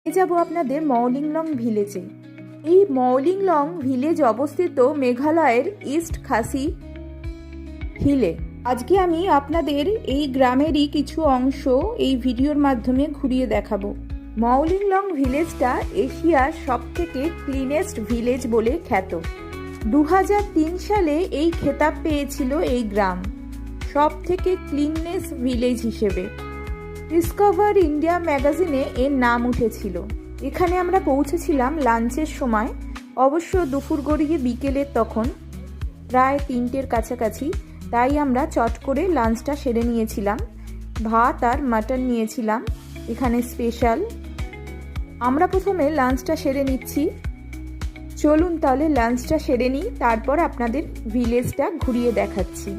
যাব আপনাদের মৌলিংলং ভিলেজে। এই মৌলিংলং ভিলেজ অবস্থিত মেঘালয়ের ইস্ট খাসি হিলে। আজকে আমি আপনাদের এই গ্রামেরই কিছু অংশ এই ভিডিওর মাধ্যমে ঘুরিয়ে দেখাবো। মৌলিংলং ভিলেজটা এশিয়ার সবথেকে ক্লিনেস্ট ভিলেজ বলে খ্যাত। 2003 সালে এই খেতাব পেয়েছিল এই গ্রাম সবথেকে ক্লিননেস ভিলেজ হিসেবে। ডিসকভার ইন্ডিয়া ম্যাগাজিনে এর নাম উঠেছিল। এখানে আমরা পৌঁছেছিলাম লাঞ্চের সময়, অবশ্য দুপুর গড়িয়ে বিকেলের তখন প্রায় 3টের কাছাকাছি। তাই আমরা চট করে লাঞ্চটা সেরে নিয়েছিলাম। ভাত আর মাটন নিয়েছিলাম এখানে স্পেশাল। আমরা প্রথমে লাঞ্চটা সেরে নিচ্ছি। চলুন তাহলে লাঞ্চটা সেরে নিই, তারপর আপনাদের ভিলেজটা ঘুরিয়ে দেখাচ্ছি।